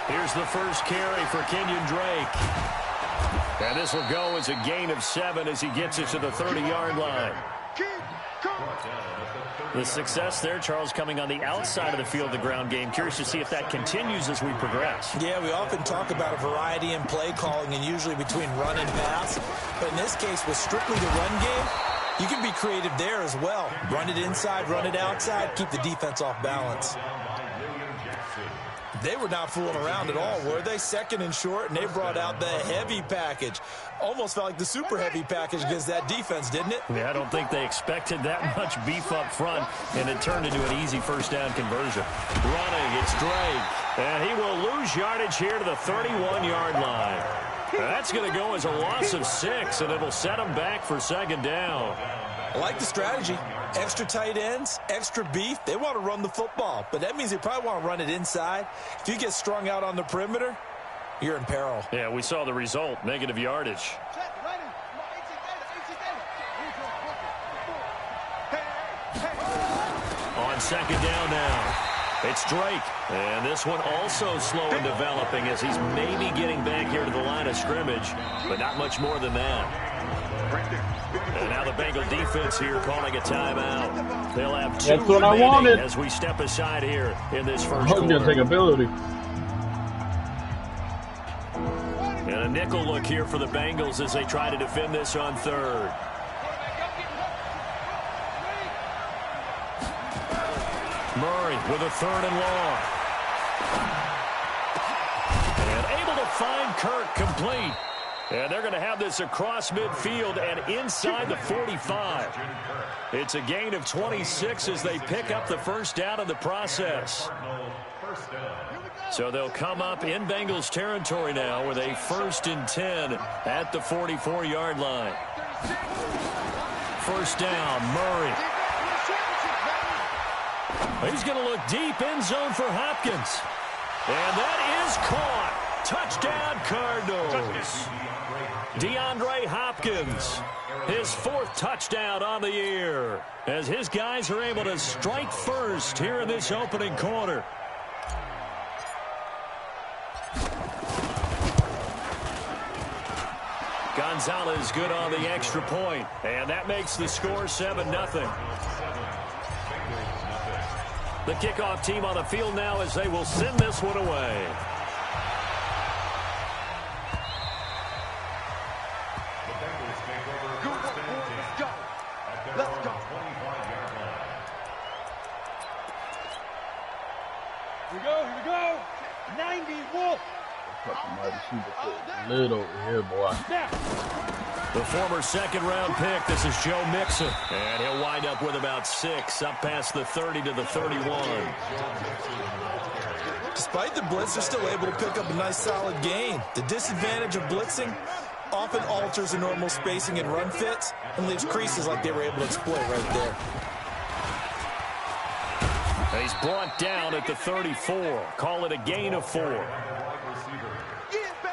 Here's the first carry for Kenyon Drake. And this will go as a gain of 7 as he gets it to the 30-yard line. The success there, Charles, coming on the outside of the field, the ground game. Curious to see if that continues as we progress. Yeah, we often talk about a variety in play calling and usually between run and pass. But in this case, with strictly the run game, you can be creative there as well. Run it inside, run it outside, keep the defense off balance. They were not fooling around at all, were they? Second and short, and they brought out the heavy package. Almost felt like the super heavy package against that defense, didn't it? Yeah, I don't think they expected that much beef up front, and it turned into an easy first down conversion. Running, it's Drake, and he will lose yardage here to the 31-yard line. That's going to go as a loss of 6, and it'll set him back for second down. I like the strategy. Extra tight ends, extra beef. They want to run the football, but that means they probably want to run it inside. If you get strung out on the perimeter, you're in peril. Yeah, we saw the result, negative yardage. On second down now, it's Drake. And this one also slow in developing as he's maybe getting back here to the line of scrimmage, but not much more than that. And now the Bengal defense here calling a timeout. They'll have 2 That's what I wanted as we step aside here in this first quarter. Going to take ability. And a nickel look here for the Bengals as they try to defend this on third. Murray with a third and long. And able to find Kirk complete. And they're going to have this across midfield and inside the 45. It's a gain of 26 as they pick up the first down in the process. So they'll come up in Bengals territory now with a 1st and 10 at the 44-yard line. First down, Murray. He's going to look deep end zone for Hopkins. And that is caught. Touchdown, Cardinals. DeAndre Hopkins, his 4th touchdown on the year, as his guys are able to strike first here in this opening quarter. Gonzalez good on the extra point, and that makes the score 7-0. The kickoff team on the field now as they will send this one away. Here we go. 90 Wolf. Lid over here, boy. The former second-round pick, this is Joe Mixon. And he'll wind up with about 6, up past the 30 to the 31. Despite the blitz, they're still able to pick up a nice solid gain. The disadvantage of blitzing often alters the normal spacing and run fits and leaves creases like they were able to exploit right there. He's brought down at the 34. Call it a gain of 4.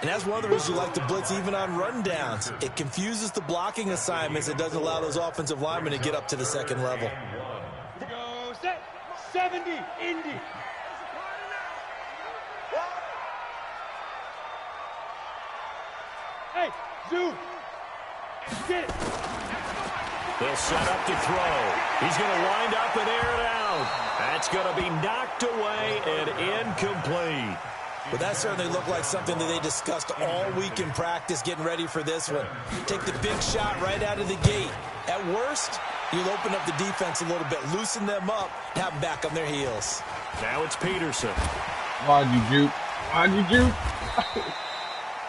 And that's one of the reasons you like to blitz even on run downs. It confuses the blocking assignments. It doesn't allow those offensive linemen to get up to the second level. Go set. 70, Indy. Hey, Zoo. Get it. They'll set up to throw. He's going to wind up and air it out. That's going to be knocked away and incomplete. But that certainly looked like something that they discussed all week in practice getting ready for this one. Take the big shot right out of the gate. At worst, you'll open up the defense a little bit, loosen them up, and have them back on their heels. Now it's Peterson. Why'd you juke? Why'd you juke?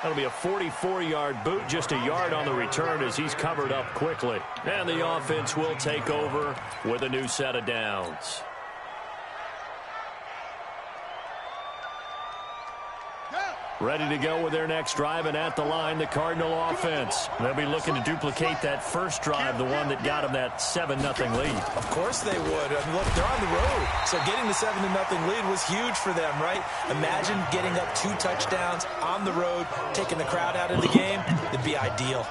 That'll be a 44-yard boot, just a yard on the return as he's covered up quickly. And the offense will take over with a new set of downs. Ready to go with their next drive, and at the line, the Cardinal offense. They'll be looking to duplicate that first drive, the one that got them that 7-0 lead. Of course they would. I mean, look, they're on the road, so getting the 7-0 lead was huge for them, right? Imagine getting up 2 touchdowns on the road, taking the crowd out of the game. It'd be ideal.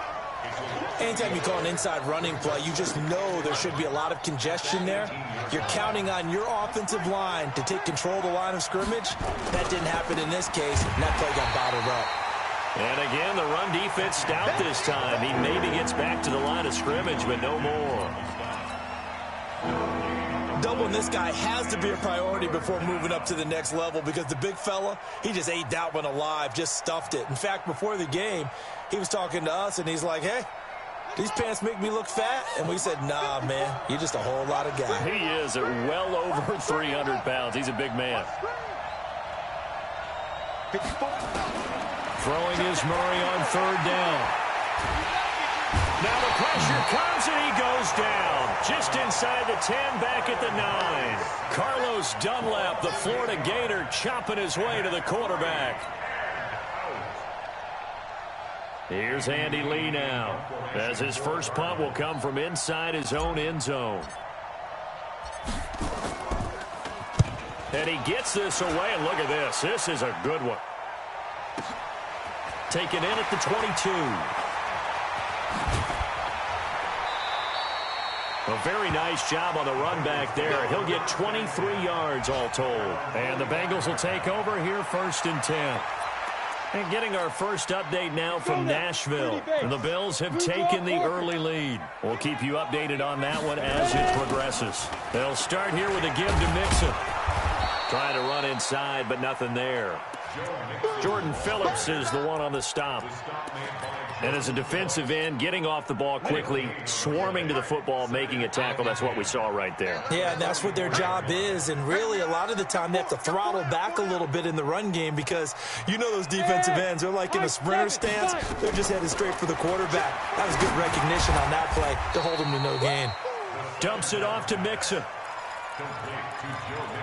Anytime you call an inside running play, you just know there should be a lot of congestion there. You're counting on your offensive line to take control of the line of scrimmage. That didn't happen in this case, and that play got bottled up. And again, the run defense stout this time. He maybe gets back to the line of scrimmage, but no more. Doubling this guy has to be a priority before moving up to the next level because the big fella, he just ate that one alive, just stuffed it. In fact, before the game, he was talking to us, and he's like, hey, these pants make me look fat? And we said, nah, man, you're just a whole lot of guy. He is at well over 300 pounds. He's a big man. Throwing is Murray on third down. Now the pressure comes, and he goes down. Just inside the 10, back at the 9. Carlos Dunlap, the Florida Gator, chopping his way to the quarterback. Here's Andy Lee now, as his first punt will come from inside his own end zone. And he gets this away, and look at this. This is a good one. Taken in at the 22. A very nice job on the run back there. He'll get 23 yards all told. And the Bengals will take over here, 1st and 10. And getting our first update now from Nashville. And the Bills have taken the early lead. We'll keep you updated on that one as it progresses. They'll start here with a give to Mixon. Trying to run inside, but nothing there. Jordan Phillips is the one on the stop. And as a defensive end, getting off the ball quickly, swarming to the football, making a tackle. That's what we saw right there. Yeah, and that's what their job is. And really, a lot of the time, they have to throttle back a little bit in the run game because you know those defensive ends, they're like in a sprinter stance. They're just headed straight for the quarterback. That was good recognition on that play to hold him to no gain. Dumps it off to Mixon.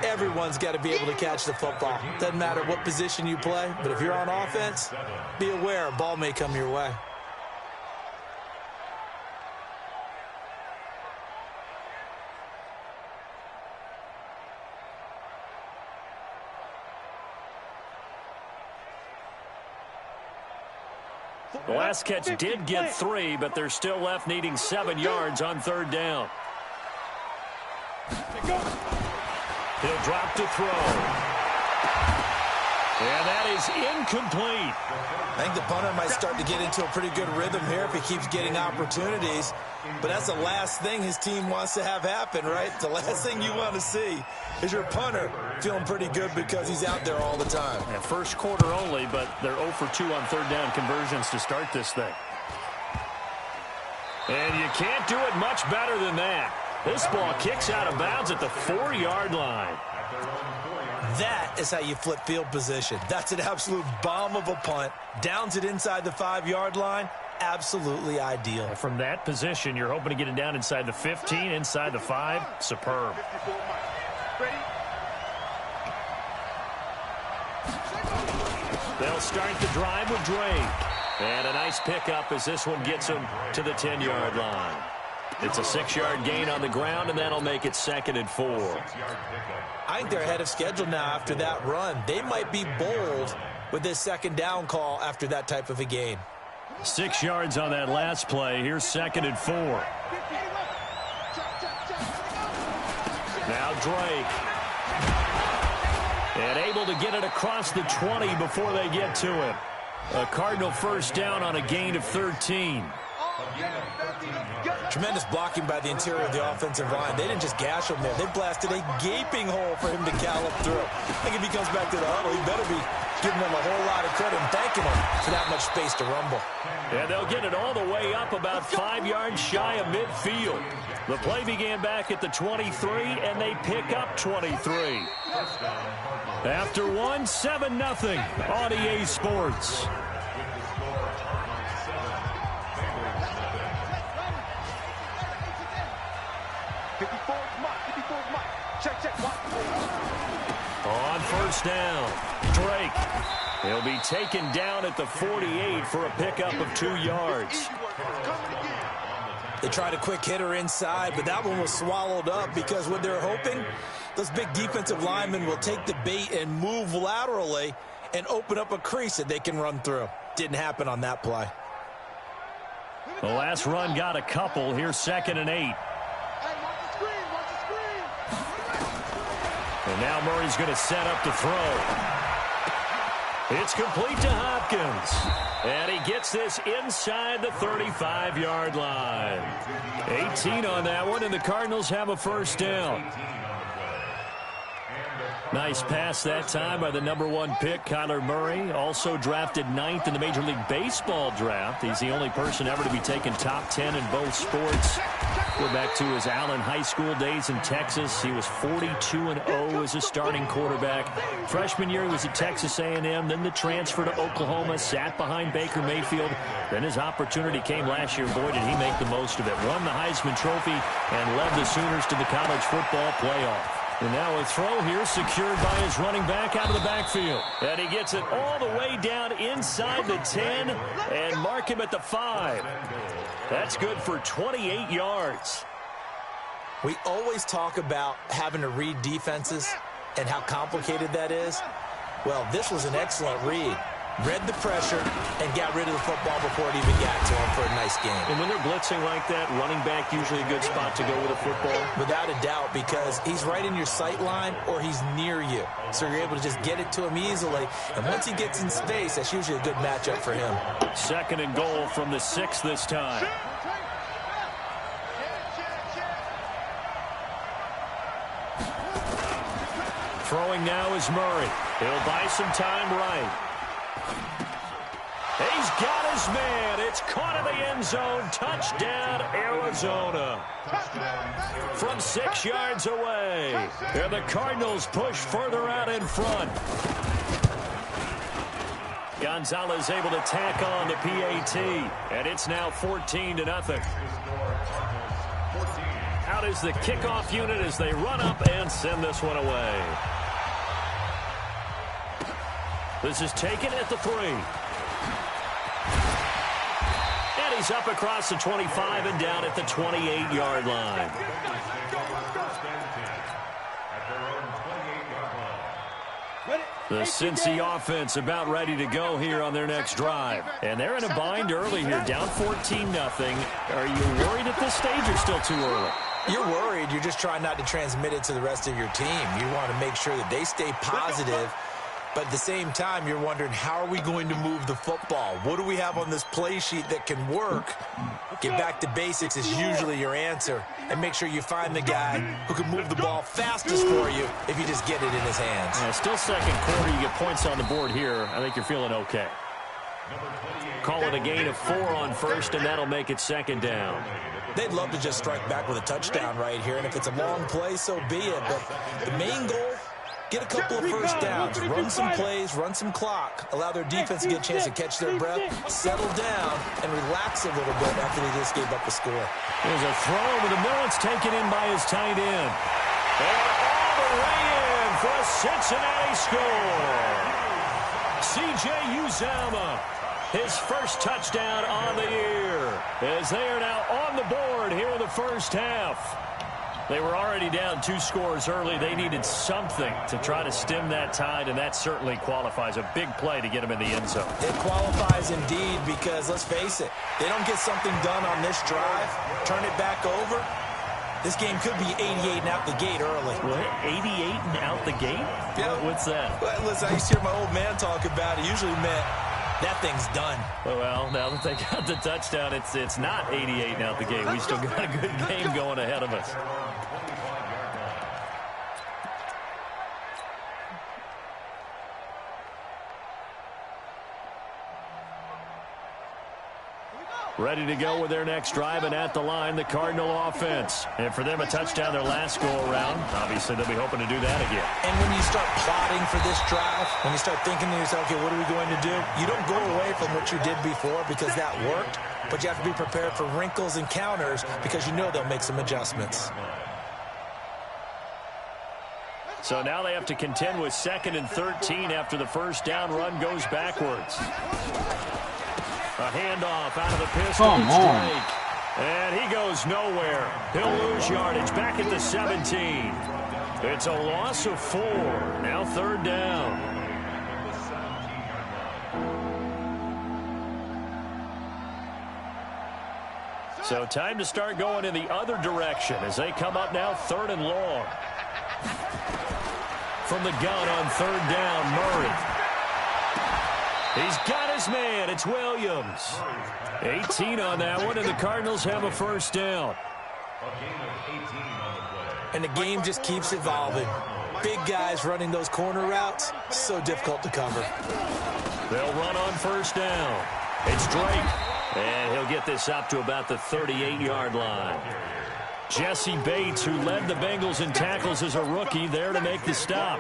Everyone's got to be able to catch the football. Doesn't matter what position you play, but if you're on offense, be aware a ball may come your way. The last catch did get 3, but they're still left needing 7 yards on third down. He'll drop to throw. And that is incomplete. I think the punter might start to get into a pretty good rhythm here if he keeps getting opportunities. But that's the last thing his team wants to have happen, right? The last thing you want to see is your punter feeling pretty good because he's out there all the time. Yeah, first quarter only, but they're 0 for 2 on third down conversions to start this thing. And you can't do it much better than that. This ball kicks out of bounds at the 4-yard line. That is how you flip field position. That's an absolute bomb of a punt. Downs it inside the 5-yard line. Absolutely ideal. From that position, you're hoping to get it down inside the 15, inside the 5. Superb. They'll start the drive with Drake. And a nice pickup as this one gets him to the 10-yard line. It's a 6-yard gain on the ground, and that'll make it 2nd and 4. I think they're ahead of schedule now after that run. They might be bold with this 2nd down call after that type of a gain. 6 yards on that last play. Here's 2nd and 4. Now Drake. And able to get it across the 20 before they get to him. A Cardinal first down on a gain of 13. Tremendous blocking by the interior of the offensive line. They didn't just gash him there. They blasted a gaping hole for him to gallop through. I think if he comes back to the huddle, he better be giving them a whole lot of credit and thanking him for that much space to rumble. And they'll get it all the way up about 5 yards shy of midfield. The play began back at the 23, and they pick up 23. After 1, 7-0 on EA Sports. On first down, Drake. He'll be taken down at the 48 for a pickup of 2 yards. They tried a quick hitter inside, but that one was swallowed up because what they're hoping, those big defensive linemen will take the bait and move laterally and open up a crease that they can run through. Didn't happen on that play. The last run got a couple. Here's 2nd and 8. And now Murray's going to set up to throw. It's complete to Hopkins. And he gets this inside the 35-yard line. 18 on that one, and the Cardinals have a first down. Nice pass that time by the #1 pick, Kyler Murray. Also drafted 9th in the Major League Baseball draft. He's the only person ever to be taken top 10 in both sports. Go back to his Allen High School days in Texas. He was 42-0 as a starting quarterback. Freshman year, he was at Texas A&M. Then the transfer to Oklahoma, sat behind Baker Mayfield. Then his opportunity came last year. Boy, did he make the most of it. Won the Heisman Trophy and led the Sooners to the college football playoff. And now a throw here secured by his running back out of the backfield. And he gets it all the way down inside the 10 and mark him at the 5. That's good for 28 yards. We always talk about having to read defenses and how complicated that is. Well, this was an excellent read. Read the pressure and got rid of the football before it even got to him for a nice game. And when they're blitzing like that, running back usually a good spot to go with a football? Without a doubt, because he's right in your sight line or he's near you. So you're able to just get it to him easily. And once he gets in space, that's usually a good matchup for him. 2nd and goal from the 6 this time. Throwing now is Murray. He'll buy some time right. He's got his man. It's caught in the end zone. Touchdown, Arizona. From 6 yards away. And the Cardinals push further out in front. Gonzalez able to tack on the PAT. And it's now 14-0. Out is the kickoff unit as they run up and send this one away. This is taken at the 3. And he's up across the 25 and down at the 28-yard line. The Cincy offense about ready to go here on their next drive. And they're in a bind early here, down 14-0. Are you worried at this stage or still too early? You're worried. You're just trying not to transmit it to the rest of your team. You want to make sure that they stay positive. But at the same time, you're wondering, how are we going to move the football? What do we have on this play sheet that can work? Get back to basics is usually your answer. And make sure you find the guy who can move the ball fastest for you if you just get it in his hands. Yeah, still second quarter. You get points on the board here. I think you're feeling okay. Call it a gain of 4 on first, and that'll make it 2nd down. They'd love to just strike back with a touchdown right here. And if it's a long play, so be it. But the main goal, get a couple of first downs, run some plays, run some clock, allow their defense to get a chance to catch their breath, settle down, and relax a little bit after they just gave up a score. There's a throw over the middle. It's taken in by his tight end. And all the way in for a Cincinnati score. C.J. Uzomah, his first touchdown on the year, as they are now on the board here in the first half. They were already down 2 scores early. They needed something to try to stem that tide, and that certainly qualifies. A big play to get them in the end zone. It qualifies indeed because, let's face it, they don't get something done on this drive, turn it back over, this game could be 88 and out the gate early. What? 88 and out the gate? Yeah. What's that? Well, listen, I used to hear my old man talk about it. Usually meant that thing's done. Well, now that they got the touchdown, it's not 88 and out the gate. We still got a good game going ahead of us. Ready to go with their next drive, and at the line, the Cardinal offense. And for them, a touchdown their last go-around. Obviously, they'll be hoping to do that again. And when you start plotting for this drive, when you start thinking to yourself, okay, what are we going to do? You don't go away from what you did before because that worked, but you have to be prepared for wrinkles and counters because you know they'll make some adjustments. So now they have to contend with 2nd and 13 after the first down run goes backwards. A handoff out of the pistol. Come on. And he goes nowhere. He'll lose yardage back at the 17. It's a loss of 4. Now 3rd down. So time to start going in the other direction as they come up now 3rd and long. From the gun on 3rd down, Murray. He's got his man. It's Williams. 18 on that one, and the Cardinals have a 1st down. And the game just keeps evolving. Big guys running those corner routes, so difficult to cover. They'll run on 1st down. It's Drake, and he'll get this up to about the 38-yard line. Jesse Bates, who led the Bengals in tackles as a rookie, there to make the stop.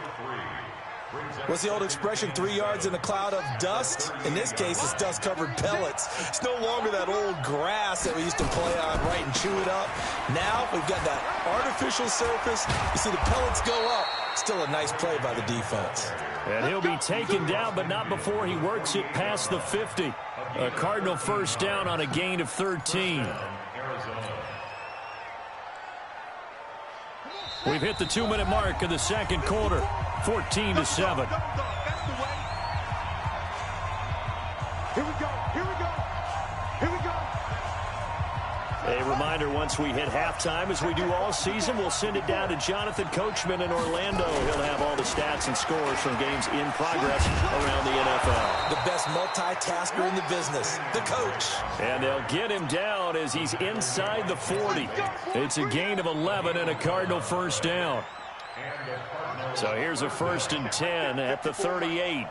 What's the old expression, 3 yards in a cloud of dust? In this case, it's dust-covered pellets. It's no longer that old grass that we used to play on, right, and chew it up. Now we've got that artificial surface. You see the pellets go up. Still a nice play by the defense. And he'll be taken down, but not before he works it past the 50. A Cardinal 1st down on a gain of 13. We've hit the 2-minute mark of the 2nd quarter, 14-7. Here we go. Here we go. Here we go. A reminder, once we hit halftime, as we do all season, we'll send it down to Jonathan Coachman in Orlando. He'll have all the stats and scores from games in progress around the NFL. The best multitasker in the business, the coach. And they'll get him down as he's inside the 40. It's a gain of 11 and a Cardinal 1st down. So here's a 1st and 10 at the 38.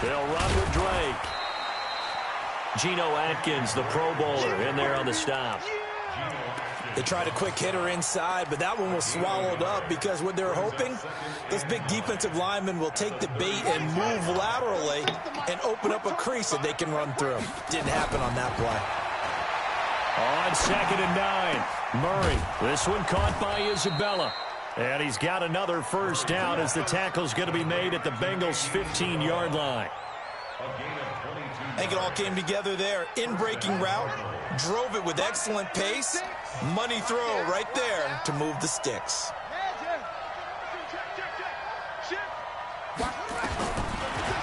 They'll run with Drake. Geno Atkins, the Pro Bowler, in there on the stop. They tried a quick hitter inside, but that one was swallowed up because what they're hoping, this big defensive lineman will take the bait and move laterally and open up a crease that they can run through. Didn't happen on that play. On 2nd and 9, Murray. This one caught by Isabella. And he's got another 1st down as the tackle's going to be made at the Bengals' 15-yard line. I think it all came together there. In-breaking route, drove it with excellent pace. Money throw right there to move the sticks.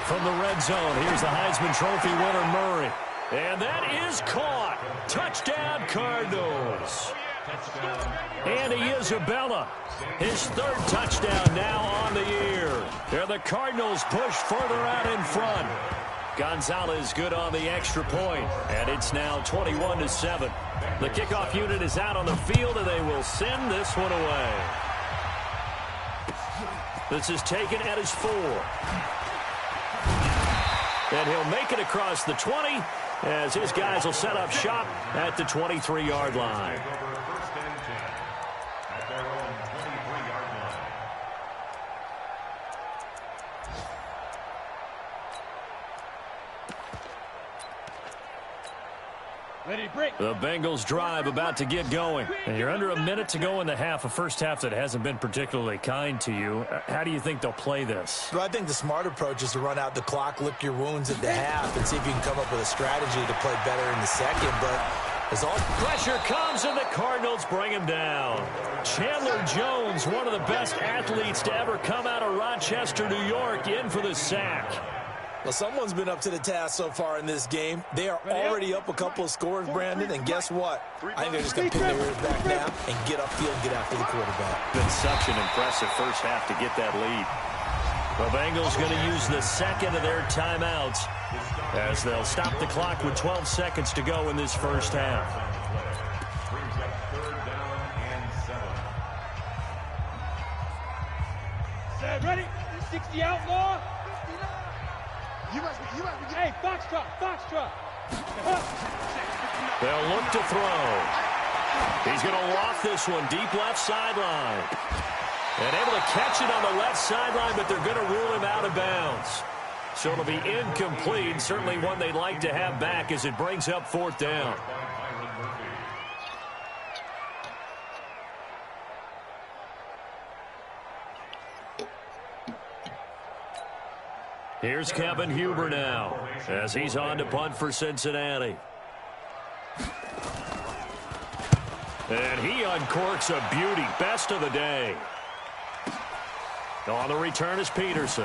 From the red zone, here's the Heisman Trophy winner, Murray. And that is caught. Touchdown, Cardinals. Andy Isabella, his 3rd touchdown now on the year. And the Cardinals push further out in front. Gonzalez good on the extra point, and it's now 21-7. The kickoff unit is out on the field, and they will send this one away. This is taken at his 4. And he'll make it across the 20 as his guys will set up shop at the 23-yard line. The Bengals drive about to get going. And you're under a minute to go in the half, a first half that hasn't been particularly kind to you. How do you think they'll play this? Well, I think the smart approach is to run out the clock, lick your wounds at the half, and see if you can come up with a strategy to play better in the second. But as all pressure comes, and the Cardinals bring him down. Chandler Jones, one of the best athletes to ever come out of Rochester, New York, in for the sack. Well, someone's been up to the task so far in this game. They are already up a couple of scores, Brandon, and guess what? I think they're just going to pin their ears back now and get upfield and get after the quarterback. Been such an impressive first half to get that lead. The Bengals going to use the 2nd of their timeouts as they'll stop the clock with 12 seconds to go in this first half. Ready? 60 outlaw. Hey, Foxtrot. They'll look to throw. He's going to loft this one deep left sideline. And able to catch it on the left sideline, but they're going to rule him out of bounds. So it'll be incomplete. Certainly one they'd like to have back as it brings up 4th down. Here's Kevin Huber now as he's on to punt for Cincinnati. And he uncorks a beauty. Best of the day. On the return is Peterson.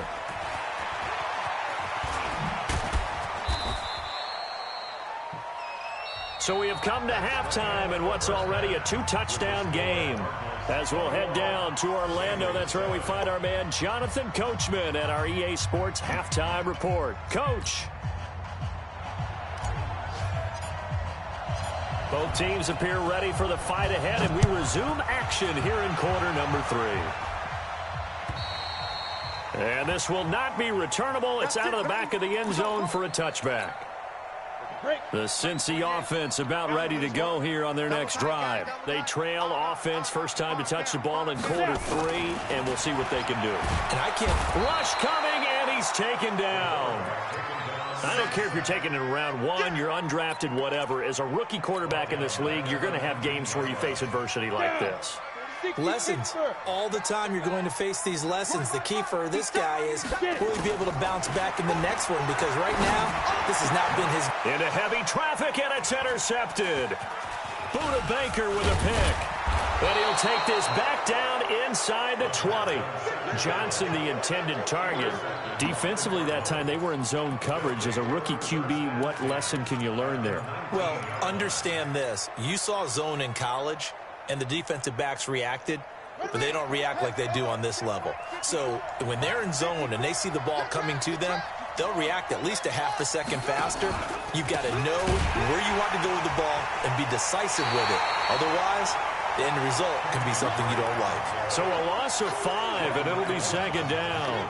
So we have come to halftime in what's already a 2-touchdown game. As we'll head down to Orlando, that's where we find our man Jonathan Coachman at our EA Sports Halftime Report. Coach. Both teams appear ready for the fight ahead, and we resume action here in quarter number 3. And this will not be returnable. It's out of the back of the end zone for a touchback. The Cincy offense about ready to go here on their next drive. They trail offense, first time to touch the ball in quarter 3, and we'll see what they can do. And I can't... Rush coming, and he's taken down. I don't care if you're taking it in round 1, you're undrafted, whatever. As a rookie quarterback in this league, you're going to have games where you face adversity like this. Lessons. All the time you're going to face these lessons. The key for this guy is will he be able to bounce back in the next one, because right now, this has not been his... Into heavy traffic, and it's intercepted. Buda Baker with a pick. And he'll take this back down inside the 20. Johnson, the intended target. Defensively that time, they were in zone coverage. As a rookie QB, what lesson can you learn there? Well, understand this. You saw zone in college, and the defensive backs reacted, but they don't react like they do on this level. So when they're in zone and they see the ball coming to them, they'll react at least a half a second faster. You've got to know where you want to go with the ball and be decisive with it. Otherwise, the end result can be something you don't like. So a loss of 5, and it'll be second down.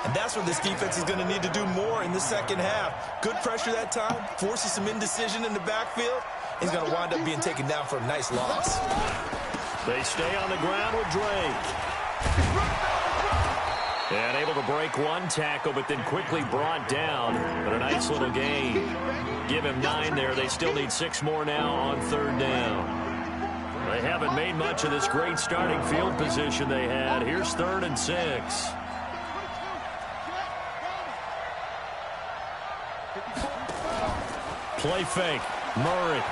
And that's what this defense is going to need to do more in the second half. Good pressure that time, forces some indecision in the backfield. He's going to wind up being taken down for a nice loss. They stay on the ground with Drake. And able to break one tackle, but then quickly brought down. But a nice little gain. Give him 9 there. They still need 6 more now on third down. They haven't made much of this great starting field position they had. Here's 3rd and 6. Play fake. Murray.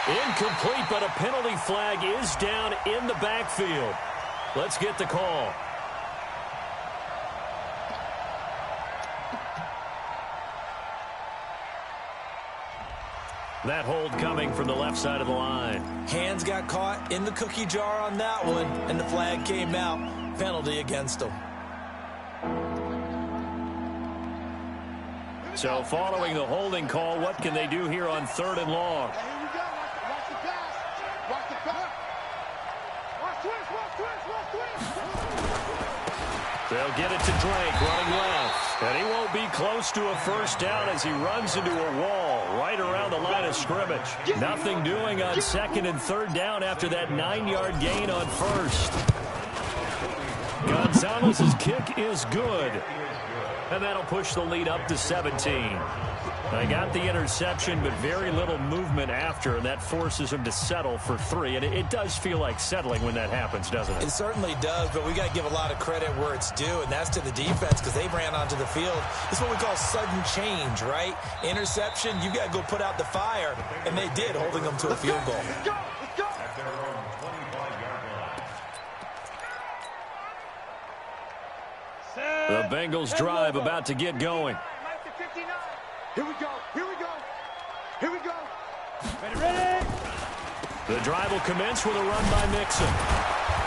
Incomplete, but a penalty flag is down in the backfield. Let's get the call. That hold coming from the left side of the line. Hands got caught in the cookie jar on that one, and the flag came out. Penalty against him. So following the holding call, what can they do here on 3rd and long? They'll get it to Drake running left. And he won't be close to a first down as he runs into a wall right around the line of scrimmage. Nothing doing on 2nd and 3rd down after that 9-yard gain on 1st. Gonzalez's kick is good. And that'll push the lead up to 17. They got the interception, but very little movement after, and that forces them to settle for 3. And it does feel like settling when that happens, doesn't it? It certainly does, but we got to give a lot of credit where it's due, and that's to the defense, because they ran onto the field. It's what we call sudden change, right? Interception, you got to go put out the fire, and they did, holding them to a field goal. The Bengals drive about to get going. Here we go. Here we go. Here we go. Ready. The drive will commence with a run by Mixon.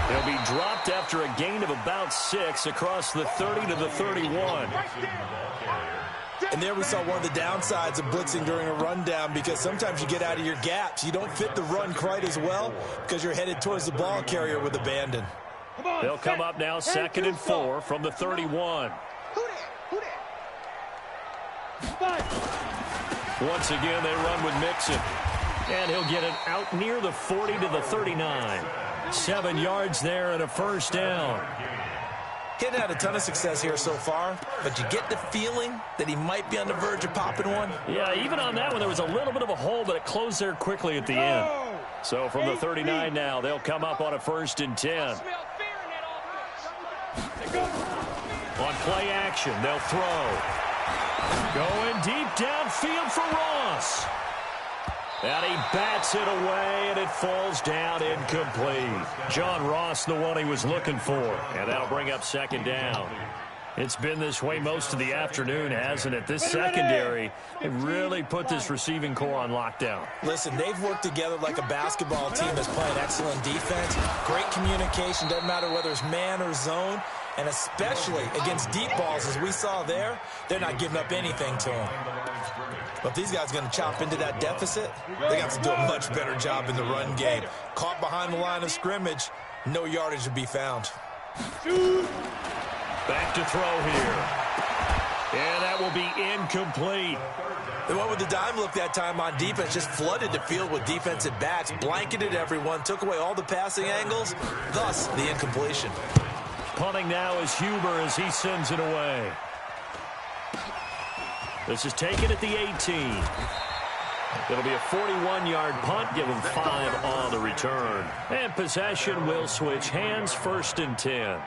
He'll be dropped after a gain of about 6 across the 30 to the 31. And there we saw one of the downsides of blitzing during a rundown, because sometimes you get out of your gaps. You don't fit the run quite as well because you're headed towards the ball carrier with abandon. They'll come up now 2nd and 4 from the 31. Once again, they run with Mixon. And he'll get it out near the 40 to the 39. 7 yards there and a first down. He hadn't had a ton of success here so far, but you get the feeling that he might be on the verge of popping one. Yeah, even on that one, there was a little bit of a hole, but it closed there quickly at the end. So from the 39 now, they'll come up on a 1st and 10. On play action, they'll throw. Going deep downfield for Ross. And he bats it away, and it falls down incomplete. John Ross, the one he was looking for. And that'll bring up 2nd down. It's been this way most of the afternoon, hasn't it? This secondary, they really put this receiving core on lockdown. Listen, they've worked together like a basketball team that's playing excellent defense. Great communication, doesn't matter whether it's man or zone. And especially against deep balls, as we saw there, they're not giving up anything to them. But if these guys are going to chop into that deficit, they got to do a much better job in the run game. Caught behind the line of scrimmage, no yardage to be found. Back to throw here. And that will be incomplete. They went with the dime look that time on defense, just flooded the field with defensive backs, blanketed everyone, took away all the passing angles, thus the incompletion. Punting now is Huber as he sends it away. This is taken at the 18. It'll be a 41-yard punt, give him 5 on the return. And possession will switch hands, 1st and 10.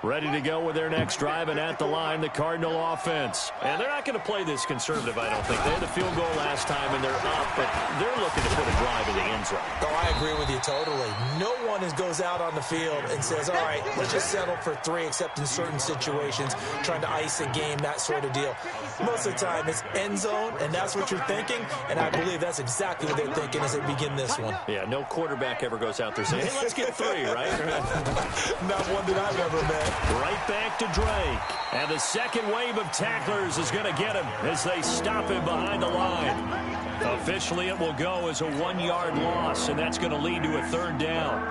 Ready to go with their next drive, and at the line, the Cardinal offense. And they're not going to play this conservative, I don't think. They had the field goal last time, and they're up, but they're looking to put a drive in the end zone. Oh, I agree with you totally. No one goes out on the field and says, all right, let's just settle for 3, except in certain situations, trying to ice a game, that sort of deal. Most of the time, it's end zone, and that's what you're thinking, and I believe that's exactly what they're thinking as they begin this one. Yeah, no quarterback ever goes out there saying, hey, let's get 3, right? Not one that I've ever met. Right back to Drake. And the second wave of tacklers is going to get him as they stop him behind the line. Officially, it will go as a 1-yard loss, and that's going to lead to a 3rd down.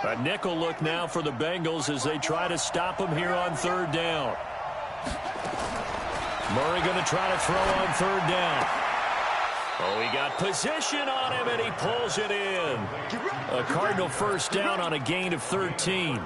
A nickel look now for the Bengals as they try to stop him here on 3rd down. Murray going to try to throw on 3rd down. Oh, he got position on him, and he pulls it in. A Cardinal 1st down on a gain of 13.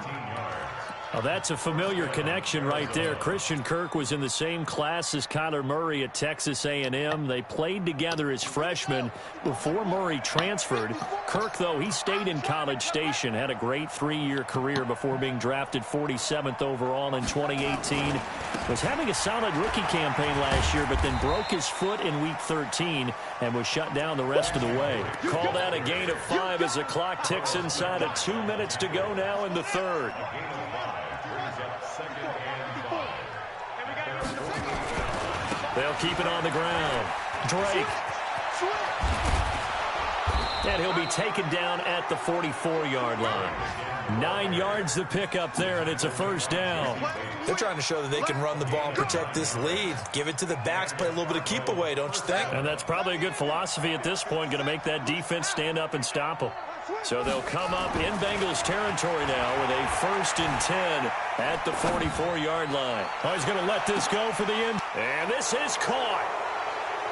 Well, that's a familiar connection right there. Christian Kirk was in the same class as Kyler Murray at Texas A&M. They played together as freshmen before Murray transferred. Kirk, though, he stayed in College Station, had a great 3-year career before being drafted 47th overall in 2018. Was having a solid rookie campaign last year, but then broke his foot in Week 13 and was shut down the rest of the way. Called out a gain of 5 as the clock ticks inside of 2 minutes to go now in the 3rd. They'll keep it on the ground. Drake. And he'll be taken down at the 44-yard line. 9 yards to pick up there, and it's a 1st down. They're trying to show that they can run the ball and protect this lead. Give it to the backs, play a little bit of keep away, don't you think? And that's probably a good philosophy at this point, going to make that defense stand up and stop them. So they'll come up in Bengals territory now with a 1st and 10 at the 44-yard line. Oh, he's going to let this go for the end. And this is caught.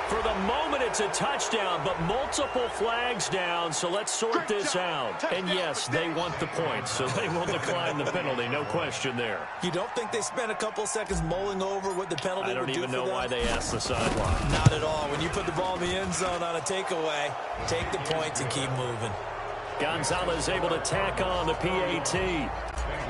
For the moment, it's a touchdown, but multiple flags down, so let's sort this out. And yes, they want the points, so they will decline the penalty, no question there. You don't think they spent a couple of seconds mulling over what the penalty would do for them? I don't even know why they asked the sideline. Not at all. When you put the ball in the end zone on a takeaway, take the points and keep moving. Gonzalez able to tack on the PAT.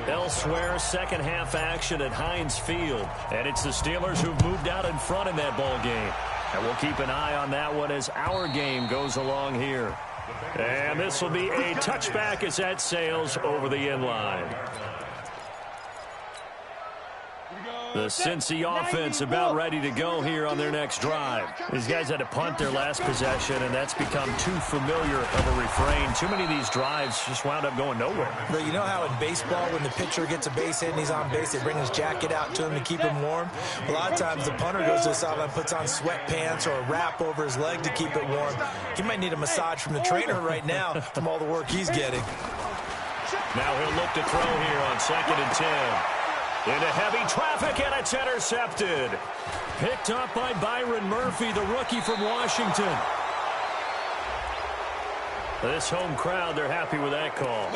Elsewhere, second half action at Heinz Field. And it's the Steelers who've moved out in front in that ball game. And we'll keep an eye on that one as our game goes along here. And this will be a touchback as that sails over the end line. The Cincy offense about ready to go here on their next drive. These guys had to punt their last possession, and that's become too familiar of a refrain. Too many of these drives just wound up going nowhere. But you know how in baseball, when the pitcher gets a base hit and he's on base, they bring his jacket out to him to keep him warm? A lot of times the punter goes to the sideline, puts on sweatpants or a wrap over his leg to keep it warm. He might need a massage from the trainer right now from all the work he's getting. Now he'll look to throw here on 2nd and 10. Into heavy traffic, and it's intercepted. Picked up by Byron Murphy, the rookie from Washington. This home crowd, they're happy with that call.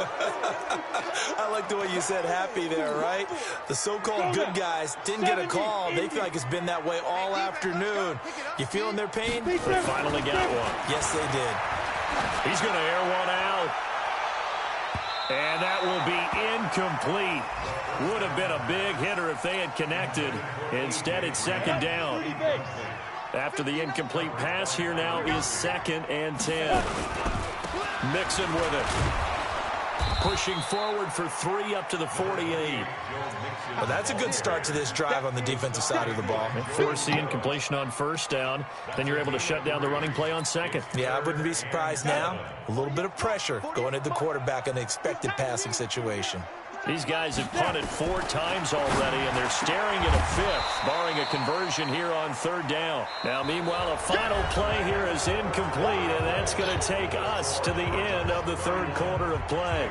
I like the way you said happy there, right? The so-called good guys didn't get a call. They feel like it's been that way all afternoon. You feeling their pain? They finally got one. Yes, they did. He's going to air one out. And that will be incomplete. Would have been a big hitter if they had connected. Instead, it's second down. After the incomplete pass, here now is 2nd and 10. Mixon with it. Pushing forward for 3 up to the 48. Well, that's a good start to this drive on the defensive side of the ball. Force the incompletion on first down. Then you're able to shut down the running play on second. Yeah, I wouldn't be surprised now. A little bit of pressure going at the quarterback in the expected passing situation. These guys have punted 4 times already, and they're staring at a 5th, barring a conversion here on 3rd down. Now, meanwhile, a final play here is incomplete, and that's going to take us to the end of the 3rd quarter of play.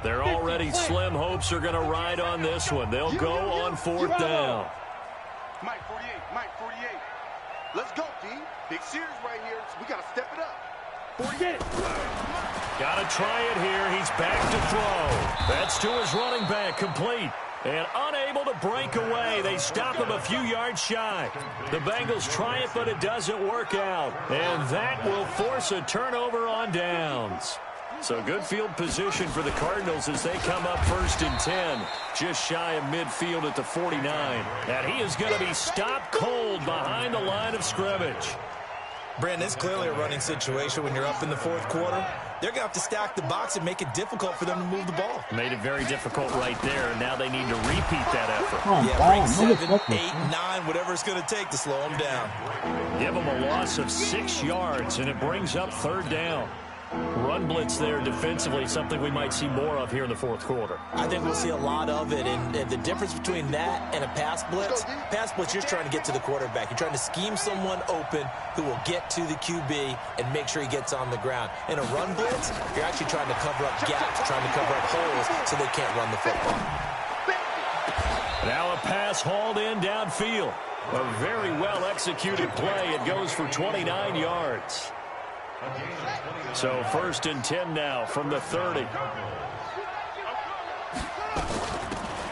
They're already slim hopes are going to ride on this one. They'll go on 4th down. Mike 48, Mike 48. Let's go, D. Big series right here. So we got to step it up. 48. Got to try it here. He's back to throw. That's to his running back, complete. And unable to break away. They stop him a few yards shy. The Bengals try it, but it doesn't work out. And that will force a turnover on downs. So good field position for the Cardinals as they come up 1st and 10. Just shy of midfield at the 49. And he is going to be stopped cold behind the line of scrimmage. Brandon, it's clearly a running situation when you're up in the 4th quarter. They're going to have to stack the box and make it difficult for them to move the ball. Made it very difficult right there, and now they need to repeat that effort. Bring 7, 8, 9, whatever it's going to take to slow them down. Give them a loss of 6 yards, and it brings up 3rd down. Run blitz there defensively, something we might see more of here in the 4th quarter. I think we'll see a lot of it, and the difference between that and a pass blitz, you're trying to get to the quarterback. You're trying to scheme someone open who will get to the QB and make sure he gets on the ground. In a run blitz, you're actually trying to cover up gaps, trying to cover up holes so they can't run the football. Now a pass hauled in downfield. A very well-executed play. It goes for 29 yards. So 1st and 10 now from the 30.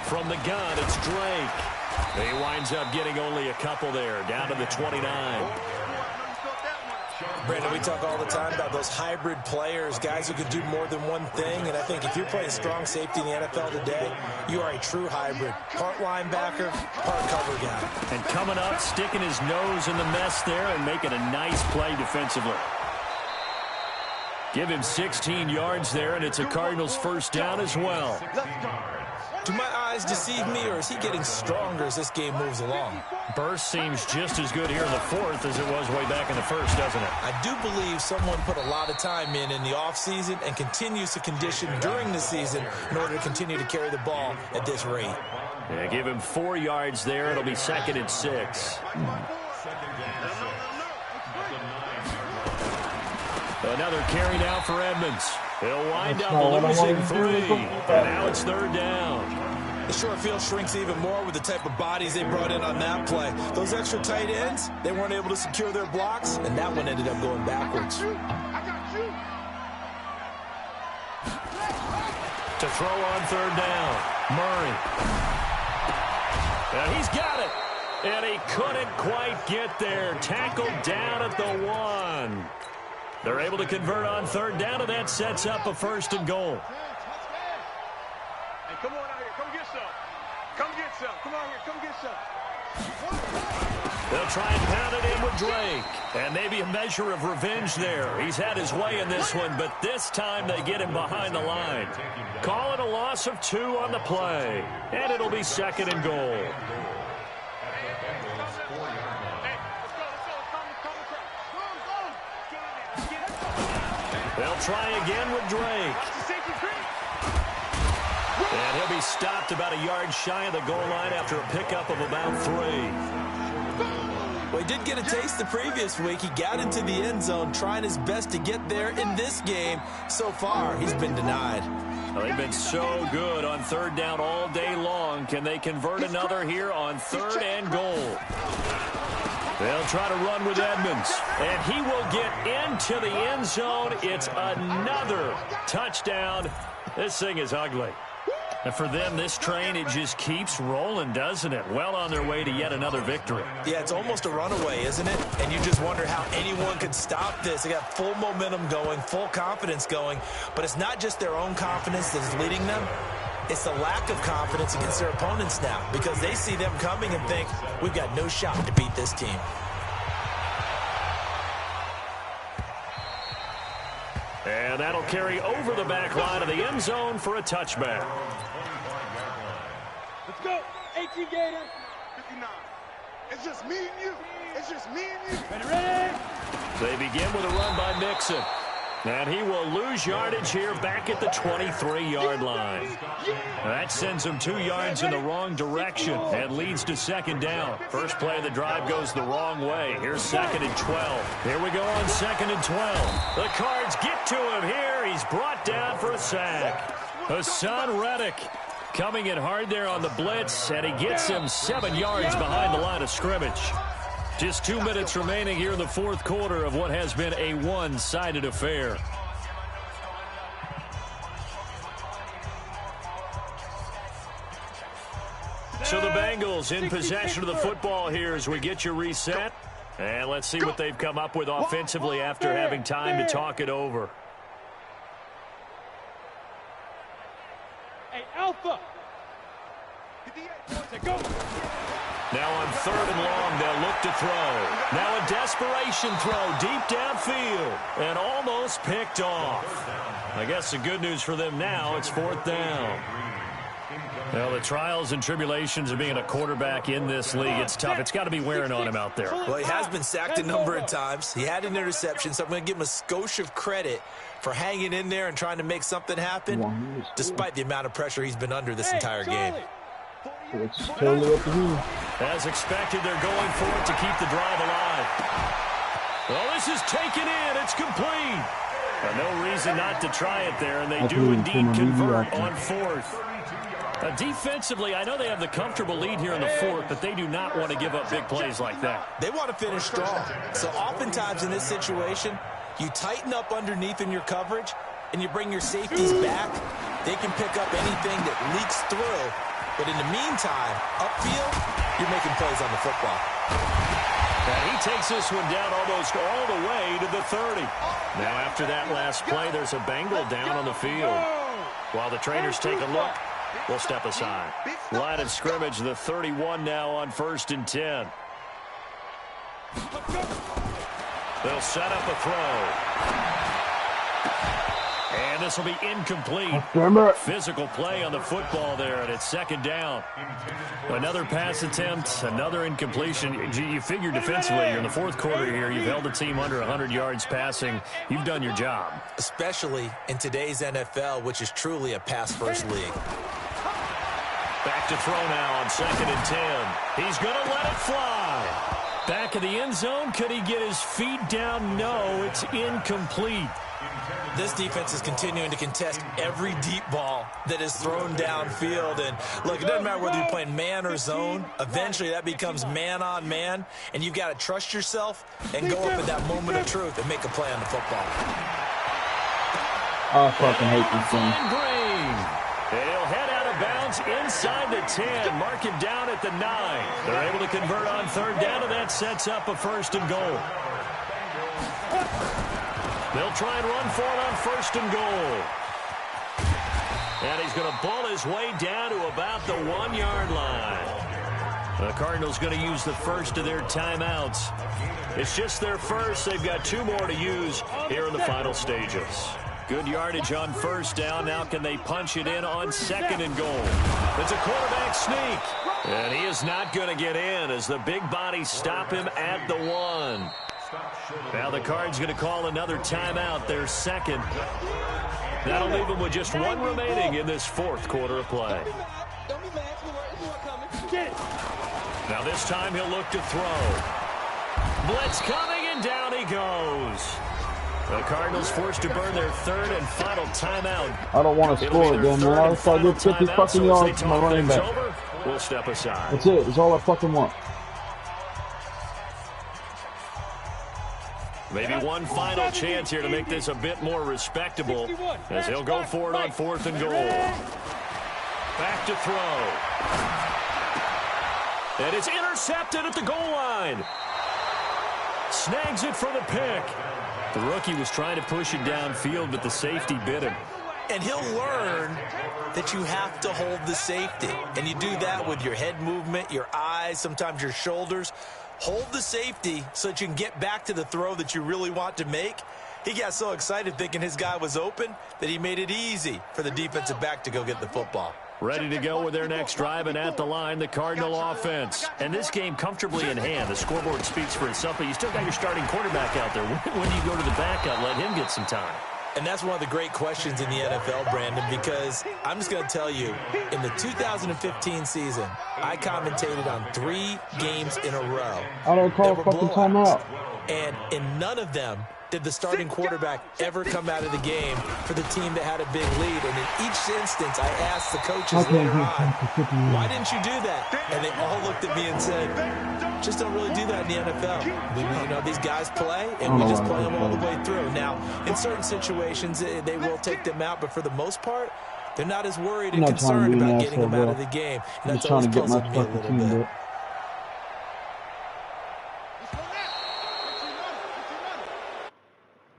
From the gun, it's Drake. He winds up getting only a couple there, down to the 29. Brandon, we talk all the time about those hybrid players, guys who can do more than one thing, and I think if you're playing strong safety in the NFL today, you are a true hybrid. Part linebacker, part cover guy. And coming up, sticking his nose in the mess there and making a nice play defensively. Give him 16 yards there, and it's a Cardinals 1st down as well. Do my eyes deceive me, or is he getting stronger as this game moves along? Burst seems just as good here in the 4th as it was way back in the 1st, doesn't it? I do believe someone put a lot of time in the offseason and continues to condition during the season in order to continue to carry the ball at this rate. Yeah, give him 4 yards there. It'll be 2nd and 6. Another carry now for Edmonds. He'll wind up losing 3. And now it's 3rd down. The short field shrinks even more with the type of bodies they brought in on that play. Those extra tight ends, they weren't able to secure their blocks, and that one ended up going backwards. To throw on 3rd down, Murray. And he's got it. And he couldn't quite get there. Tackled down at the 1. They're able to convert on 3rd down, and that sets up a 1st and goal. Hey, come on out here. Come get some. Come get some. Come out here. Come get some. They'll try and pound it in with Drake. And maybe a measure of revenge there. He's had his way in this one, but this time they get him behind the line. Call it a loss of 2 on the play. And it'll be 2nd and goal. They'll try again with Drake. And he'll be stopped about a yard shy of the goal line after a pickup of about 3. Well, he did get a taste the previous week. He got into the end zone trying his best to get there in this game. So far, he's been denied. Well, they've been so good on third down all day long. Can they convert another here on third and goal? They'll try to run with Edmonds, and he will get into the end zone. It's another touchdown. This thing is ugly. And for them, this train, it just keeps rolling, doesn't it? Well on their way to yet another victory. Yeah, it's almost a runaway, isn't it? And you just wonder how anyone could stop this. They got full momentum going, full confidence going. But it's not just their own confidence that's leading them. It's the lack of confidence against their opponents now, because they see them coming and think, we've got no shot to beat this team. And that'll carry over the back line of the end zone for a touchback. Let's go. 18 Gator. 59. It's just me and you. It's just me and you. Ready? They begin with a run by Mixon. And he will lose yardage here back at the 23-yard line. That sends him 2 yards in the wrong direction and leads to second down. First play of the drive goes the wrong way. Here's second and 12. Here we go on second and 12. The Cards get to him here. He's brought down for a sack. Hassan Reddick coming in hard there on the blitz, and he gets him 7 yards behind the line of scrimmage. Just 2 minutes remaining here in the fourth quarter of what has been a one-sided affair. So the Bengals in possession of the football here as we get you reset. And let's see what they've come up with offensively after having time to talk it over. Hey, Alpha. Go. Now on third and long, they'll look to throw. Now a desperation throw deep downfield and almost picked off. I guess the good news for them now, it's fourth down. Well, the trials and tribulations of being a quarterback in this league, it's tough. It's got to be wearing on him out there. Well, he has been sacked a number of times. He had an interception, so I'm going to give him a skosh of credit for hanging in there and trying to make something happen, despite the amount of pressure he's been under this entire game. It's totally up to you. As expected, they're going for it to keep the drive alive. Well, this is taken in. It's complete. No reason not to try it there, and they do indeed convert on fourth. Defensively, I know they have the comfortable lead here in the fourth, but they do not want to give up big plays like that. They want to finish strong. So oftentimes in this situation, you tighten up underneath in your coverage, and you bring your safeties back. They can pick up anything that leaks through. But in the meantime, upfield, you're making plays on the football. And he takes this one down almost all the way to the 30. Now after that last play, there's a Bengal down on the field. While the trainers take a look, we'll step aside. Line of scrimmage, the 31 now on 1st and 10. They'll set up a throw. And this will be incomplete. Physical play on the football there, and it's second down. Another pass attempt, another incompletion. You figure defensively, you're in the fourth quarter here. You've held the team under 100 yards passing. You've done your job. Especially in today's NFL, which is truly a pass-first league. Back to throw now on 2nd and 10. He's going to let it fly. Back of the end zone. Could he get his feet down? No, it's incomplete. This defense is continuing to contest every deep ball that is thrown downfield. And look, it doesn't matter whether you're playing man or zone. Eventually, that becomes man on man. And you've got to trust yourself and go up at that moment of truth and make a play on the football. I fucking hate this thing. Green. He'll head out of bounds inside the 10. Mark him down at the 9. They're able to convert on third down, and that sets up a 1st and goal. They'll try and run for it on 1st and goal. And he's going to ball his way down to about the 1-yard line. The Cardinals going to use the first of their timeouts. It's just their first. They've got 2 more to use here in the final stages. Good yardage on 1st down. Now can they punch it in on 2nd and goal? It's a quarterback sneak. And he is not going to get in as the big bodies stop him at the 1. Now the Cards going to call another timeout, their second. That'll leave them with just 1 remaining in this fourth quarter of play. Now this time he'll look to throw. Blitz coming, and down he goes. The Cardinals forced to burn their third and final timeout. I don't want to score again, man. I just got to get 50 fucking yards to my running back. We'll step aside. That's it. That's all I fucking want. Maybe one final chance here to make this a bit more respectable as he'll go for it on 4th and goal. Back to throw. And it's intercepted at the goal line. Snags it for the pick. The rookie was trying to push it downfield, but the safety bit him. And he'll learn that you have to hold the safety. And you do that with your head movement, your eyes, sometimes your shoulders. Hold the safety so that you can get back to the throw that you really want to make. He got so excited thinking his guy was open that he made it easy for the defensive back to go get the football. Ready to go with their next drive, and at the line, the Cardinal offense. And this game comfortably in hand. The scoreboard speaks for itself, but you still got your starting quarterback out there. When do you go to the backup, let him get some time? And that's one of the great questions in the NFL, Brandon, because I'm just going to tell you, in the 2015 season, I commentated on 3 games in a row. I don't call a fucking timeout. And in none of them did the starting quarterback ever come out of the game for the team that had a big lead. And in each instance, I asked the coaches later on, why didn't you do that? And they all looked at me and said, just don't really do that in the NFL. You know, these guys play, and we just play them all the way through. Now, in certain situations, they will take them out, but for the most part, they're not as worried and concerned about getting them out of the game. And that's always puzzled me a little bit.